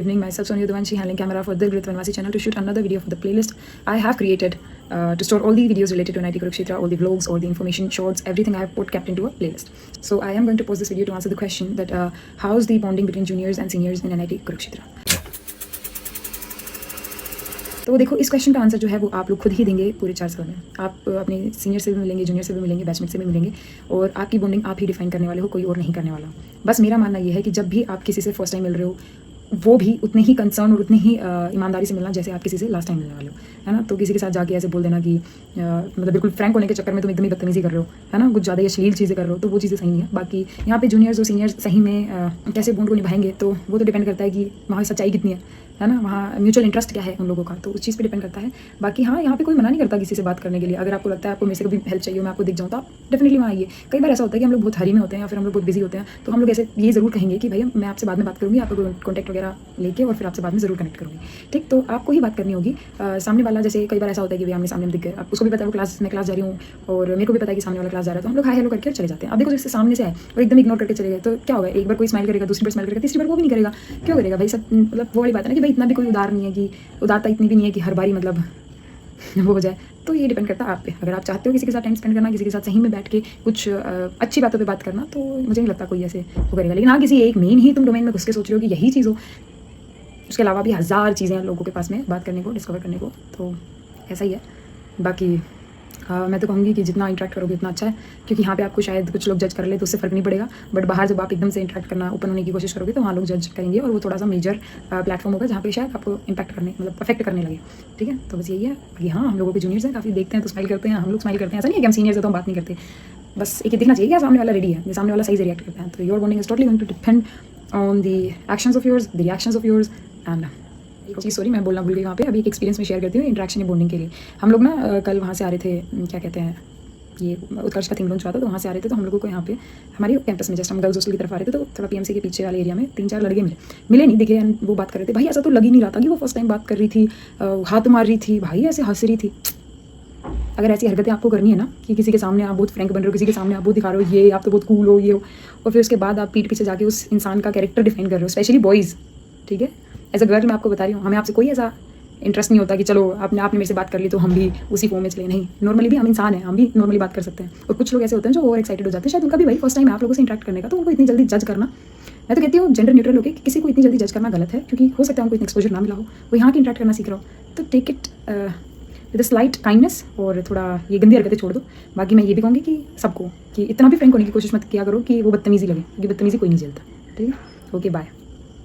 Evening, myself Sonia Duvanshi handling camera for the Grit Vanvasi channel to shoot another video for the playlist I have created to store all the videos related to NIT Kurukshetra, all the vlogs, all the information, shorts, everything I have put kept into a playlist. So I am going to post this video to answer the question that how's the bonding between juniors and seniors in NIT Kurukshetra. तो देखो इस question का answer जो है वो आप लोग खुद ही देंगे पूरे 4 साल में। आप अपने सीनियर से भी मिलेंगे, जूनियर से भी मिलेंगे, बैचमेट से भी मिलेंगे और आपकी बॉन्डिंग आप ही डिफाइन करने वाले हो, कोई और नहीं करने वाला। बस मेरा मानना ये है कि जब भी आप किसी से फर्स्ट टाइम मिल रहे हो वो भी उतने ही कंसर्न और उतनी ही ईमानदारी से मिलना जैसे आप किसी से लास्ट टाइम मिलने वाले हो, है ना। तो किसी के साथ जाके ऐसे बोल देना कि मतलब बिल्कुल फ्रैंक होने के चक्कर में तुम एकदम ही बदतमीजी कर रहे हो, है ना, कुछ ज़्यादा ही अश्लील चीज़ें कर रहे हो, तो वो चीज़ें सही नहीं है। बाकी यहाँ पे जूनियर्स और सीनियर्स सही में कैसे बॉन्ड को निभाएंगे तो वो तो डिपेंड करता है कि वहाँ सच्चाई कितनी है ना, वहाँ म्यूचुअल इंटरेस्ट क्या है उन लोगों का, तो उस चीज़ पे डिपेंड करता है। बाकी हाँ, यहाँ पे कोई मना नहीं करता किसी से बात करने के लिए। अगर आपको लगता है आपको मेरे से कभी हेल्प चाहिए, मैं आपको दिख जाऊँ तो आप डेफिनेटली वहाँ आइए। कई बार ऐसा होता है कि हम लोग बहुत हरी में होते हैं या फिर हम लोग बहुत बिजी होते हैं, तो हम लोग ऐसे ये ज़रूर कहेंगे कि भैया मैं आपसे बाद में बात करूँगी, आपको कॉन्टैक्ट वगैरह लेके और फिर आपसे बाद में ज़रूर कनेक्ट करूँगी, ठीक। तो आपको ही बात करनी होगी। सामने वाला जैसे कई बार ऐसा होता है कि भैया आमने सामने दिख गए, आप उसको भी पता है वो मैं क्लास जा रही हूँ और मेरे को भी पता है कि सामने वाला क्लास जा रहा है, तो हम लोग हाय हेलो करके चले जाते हैं। अब देखो जैसे सामने से आए और एकदम इग्नोर करके चले गए तो क्या होगा, एक बार कोई स्माइल करेगा, दूसरी बार स्माइल करेगा, तीसरी बार वो भी नहीं करेगा, क्यों करेगा भाई। सब मतलब वो वाली बात है ना कि भाई इतना भी कोई उदार नहीं है कि उदारता इतनी भी नहीं है कि हर बारी मतलब वो हो जाए। तो ये डिपेंड करता है आप पे। अगर आप चाहते हो किसी के साथ टाइम स्पेंड करना, किसी के साथ सही में बैठ के कुछ अच्छी बातों पे बात करना, तो मुझे नहीं लगता कोई ऐसे वो करेगा। लेकिन हाँ, किसी एक मेन ही तुम डोमेन में घुस के सोच रहे हो कि यही चीज़ हो, उसके अलावा भी हज़ार चीज़ें हैं लोगों के पास में बात करने को, डिस्कवर करने को, तो ऐसा ही है। बाकी मैं तो कहूँगी कि जितना इंटरेक्ट करोगे उतना अच्छा है, क्योंकि यहाँ पे आपको शायद कुछ लोग जज कर ले तो उससे फ़र्क नहीं पड़ेगा, बट बाहर जब आप एकदम से इंटरेक्ट करना, ओपन होने की कोशिश करोगे तो वहाँ लोग जज करेंगे और वो थोड़ा सा मेजर प्लेटफॉर्म होगा जहाँ पे शायद आपको इम्पैक्ट करने मतलब अफेक्ट करने लगे, ठीक है। तो बस यही है। बाकी हाँ, हम लोगों के जूनियर्स हैं, काफ़ी देखते हैं तो स्माइल करते हैं, हम लोग स्माइल करते हैं, ऐसा नहीं है कि हम सीनियर्स हैं तो हम बात नहीं करते। बस एक ही दिखना चाहिए कि सामने वाला रेडी है, सामने वाला सही से रिएक्ट करता है। तो your bonding is totally going to depend on the actions of yours, the reactions of yours. And एक चीज़ सॉरी मैं बोलना भूल गई वहाँ पे, अभी एक एक्सपीरियंस में शेयर करती हूँ इंटरेक्शन या बॉन्डिंग के लिए। हम लोग ना कल वहाँ से आ रहे थे, क्या कहते हैं, ये उत्कर्ष का थिंग लॉन्च हुआ था, तो वहाँ से आ रहे थे। तो हम लोगों को यहाँ पे हमारे कैंपस में जस्ट हम गर्ल्स हॉस्टल की तरफ आ रहे थे, तो थोड़ा पीएमसी के पीछे वाले एरिया में 3-4 लड़के मिले नहीं, दिखे, वो बात कर रहे थे। भाई ऐसा तो लग ही नहीं रहा था कि वो फर्स्ट टाइम बात कर रही थी, हाथ मार रही थी, भाई ऐसे हंस रही थी। अगर ऐसी हरकतें आपको करनी है ना कि किसी के सामने आप बहुत फ्रैंक बन रहे हो, किसी के सामने आप बहुत दिखा रहे हो ये आप तो बहुत कूल हो, ये हो, और फिर उसके बाद आप पीठ पीछे जाके उस इंसान का कैरेक्टर डिफाइन कर रहे हो, स्पेशली बॉयज़, ठीक है। एज अ गर्ल मैं आपको बता रही हूँ, हमें आपसे कोई ऐसा इंटरेस्ट नहीं होता कि चलो आपने मेरे से बात कर ली तो हम भी उसी फॉर्म में चले, नहीं। नॉर्मली भी हम इंसान हैं, हम भी नॉर्मली बात कर सकते हैं। और कुछ लोग ऐसे होते हैं जो ओवर एक्साइटेड हो जाते हैं, शायद उनका भी भाई फर्स्ट टाइम है आप लोगों से इंटरेक्ट करने का, तो उनको इतनी जल्दी जज करना, मैं तो कहती हूँ जेंडर न्यूट्रल होकर कि किसी को इतनी जल्दी जज करना गलत है, क्योंकि हो सकता है उनको इतना एक्सपोजर ना मिला हो, वो यहाँ की इंटरेक्ट करना सीख रहा हो, तो take it with slight kindness और थोड़ा ये गंदी हरकतें छोड़ दो। बाकी मैं ये भी कहूँगी कि सबको कि इतना भी फ्रैंक होने की कोशिश मत किया करो कि वो बदतमीजी लगे, क्योंकि बदतमीजी कोई नहीं झेलता, ठीक है। Okay bye.